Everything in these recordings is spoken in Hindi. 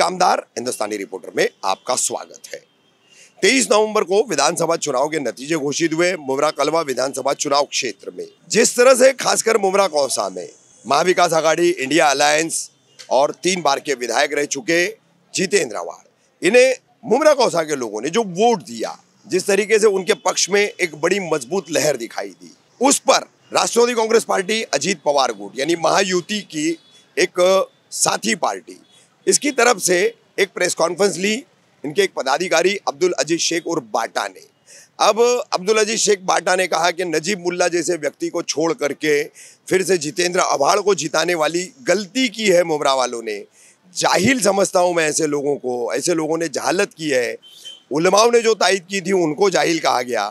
कामदार हिंदुस्तानी रिपोर्टर में आपका स्वागत है। 23 नवंबर को विधानसभा चुनाव के नतीजे घोषित हुए मुमरा कलवा विधानसभा चुनाव क्षेत्र में। जिस तरह से खासकर मुमरा कौसा में महाविकास आघाड़ी, इंडिया अलायंस और 3 बार के विधायक रह चुके जितेंद्र आव्हाड, इन्हें मुमरा कौसा के लोगों ने जो वोट दिया, जिस तरीके से उनके पक्ष में एक बड़ी मजबूत लहर दिखाई दी, उस पर राष्ट्रवादी कांग्रेस पार्टी, अजीत पवार गुट यानी महायुति की एक साथी पार्टी, इसकी तरफ से एक प्रेस कॉन्फ्रेंस ली इनके एक पदाधिकारी अब्दुल अजीज शेख उर्फ बाटा ने। अब अब्दुल अजीज शेख बाटा ने कहा कि नजीब मुल्ला जैसे व्यक्ति को छोड़ करके फिर से जितेंद्र आव्हाड को जिताने वाली गलती की है मुमरा वालों ने। जाहिल समझता हूँ मैं ऐसे लोगों को, ऐसे लोगों ने जहालत की है। उलमाओं ने जो तायद की थी उनको जाहिल कहा गया,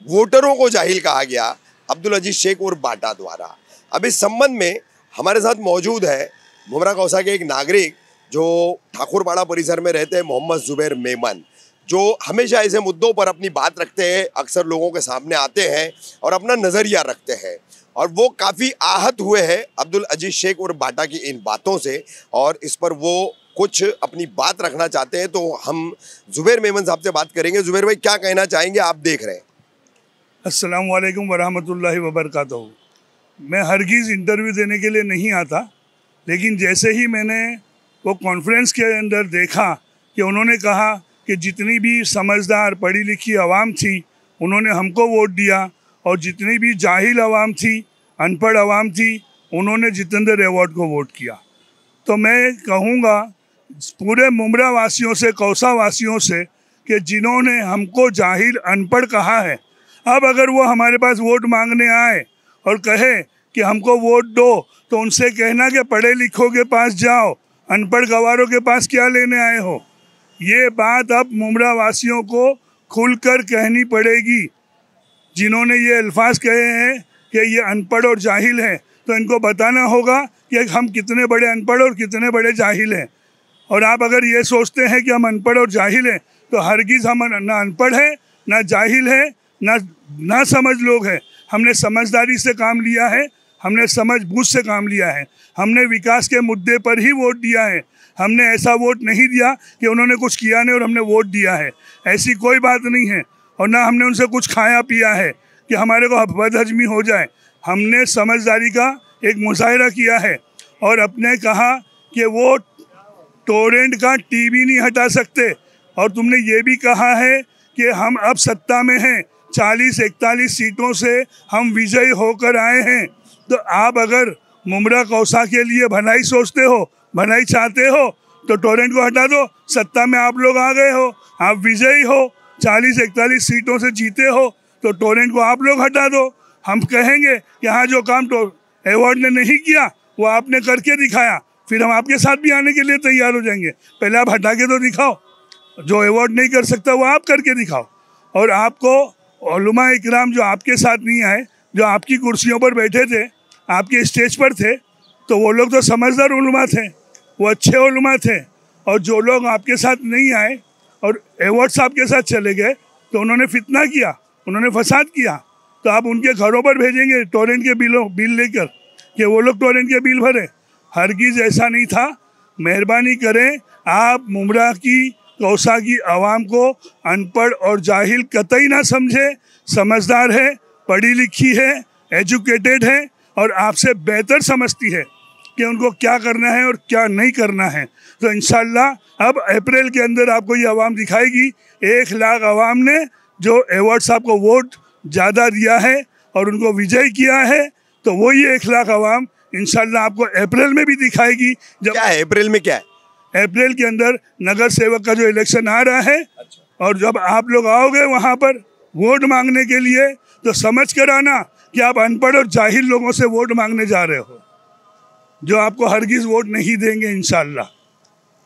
वोटरों को जाहिल कहा गया अब्दुल अजीज शेख उर्फ बाटा द्वारा। अब इस संबंध में हमारे साथ मौजूद है मुमरा कौसा के एक नागरिक जो ठाकुरपाड़ा परिसर में रहते हैं, मोहम्मद जुबैर मेमन, जो हमेशा ऐसे मुद्दों पर अपनी बात रखते हैं, अक्सर लोगों के सामने आते हैं और अपना नज़रिया रखते हैं। और वो काफ़ी आहत हुए हैं अब्दुल अजीज शेख उर्फ बाटा की इन बातों से, और इस पर वो कुछ अपनी बात रखना चाहते हैं। तो हम जुबैर मेमन साहब से बात करेंगे। जुबैर भाई, क्या कहना चाहेंगे? आप देख रहे हैं। अस्सलाम वालेकुम वरहमतुल्लाहि वबरकातुहू। मैं हरगिज़ इंटरव्यू देने के लिए नहीं आता, लेकिन जैसे ही मैंने वो कॉन्फ्रेंस के अंदर देखा कि उन्होंने कहा कि जितनी भी समझदार पढ़ी लिखी आवाम थी उन्होंने हमको वोट दिया, और जितनी भी जाहिल आवाम थी, अनपढ़ आवाम थी, उन्होंने जितेंद्र आव्हाड को वोट किया। तो मैं कहूँगा पूरे मुमरा वासियों से, कौसा वासियों से, कि जिन्होंने हमको जाहिल अनपढ़ कहा है, अब अगर वो हमारे पास वोट मांगने आए और कहे कि हमको वोट दो, तो उनसे कहना कि पढ़े लिखों के पास जाओ, अनपढ़ गवारों के पास क्या लेने आए हो। ये बात अब मुमरा वासियों को खुलकर कहनी पड़ेगी। जिन्होंने ये अल्फाज कहे हैं कि ये अनपढ़ और जाहिल हैं, तो इनको बताना होगा कि हम कितने बड़े अनपढ़ और कितने बड़े जाहिल हैं। और आप अगर ये सोचते हैं कि हम अनपढ़ और जाहिल हैं, तो हरगिज़ हम ना अनपढ़ हैं, ना जाहिल हैं, ना समझ लोग हैं। हमने समझदारी से काम लिया है, हमने समझ बूझ से काम लिया है, हमने विकास के मुद्दे पर ही वोट दिया है। हमने ऐसा वोट नहीं दिया कि उन्होंने कुछ किया नहीं और हमने वोट दिया है, ऐसी कोई बात नहीं है। और ना हमने उनसे कुछ खाया पिया है कि हमारे को बदहजमी हो जाए। हमने समझदारी का एक मुजाहिरा किया है और अपने कहा कि वो टोरेंट का टीवी नहीं हटा सकते। और तुमने ये भी कहा है कि हम अब सत्ता में हैं, 40-41 सीटों से हम विजयी होकर आए हैं। तो आप अगर मुमरा कौसा के लिए भलाई सोचते हो, भलाई चाहते हो, तो टोरेंट को हटा दो। सत्ता में आप लोग आ गए हो, आप विजयी हो, 40-41 सीटों से जीते हो, तो टोरेंट को आप लोग हटा दो। हम कहेंगे कि हाँ, जो काम आव्हाड ने नहीं किया वो आपने करके दिखाया, फिर हम आपके साथ भी आने के लिए तैयार हो जाएंगे। पहले आप हटा के तो दिखाओ, जो आव्हाड नहीं कर सकता वो आप करके दिखाओ। और आपको उलमा इकराम जो आपके साथ नहीं आए, जो आपकी कुर्सियों पर बैठे थे, आपके स्टेज पर थे, तो वो लोग तो समझदार उलमा थे, वो अच्छे उलमा थे। और जो लोग आपके साथ नहीं आए और आव्हाड साहब के साथ चले गए, तो उन्होंने फितना किया, उन्होंने फसाद किया। तो आप उनके घरों पर भेजेंगे टोरेंट के बिल लेकर कि वो लोग टोरेंट के बिल भरें? हरगिज़ ऐसा नहीं था। मेहरबानी करें, आप मुमरा की, कौसा की आवाम को अनपढ़ और जाहिल कतई ना समझे। समझदार है, पढ़ी लिखी है, एजुकेटेड है और आपसे बेहतर समझती है कि उनको क्या करना है और क्या नहीं करना है। तो इंशाल्लाह अब अप्रैल के अंदर आपको ये आवाम दिखाएगी। 1 लाख आवाम ने जो आव्हाड साहब को वोट ज़्यादा दिया है और उनको विजय किया है, तो वही 1 लाख आवाम इंशाल्लाह आपको अप्रैल में भी दिखाएगी। जब क्या है अप्रैल में? क्या है अप्रैल के अंदर? नगर सेवक का जो इलेक्शन आ रहा है। और जब आप लोग आओगे वहाँ पर वोट मांगने के लिए, तो समझ कर आना कि आप अनपढ़ और जाहिल लोगों से वोट मांगने जा रहे हो, जो आपको हरगिज़ वोट नहीं देंगे इंशाल्लाह।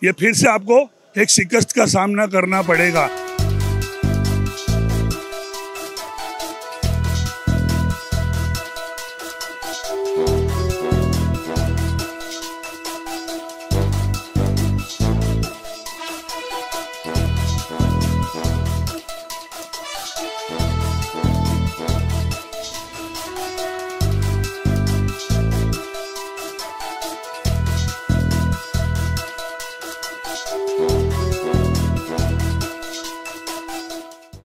ये फिर से आपको एक शिकस्त का सामना करना पड़ेगा। है।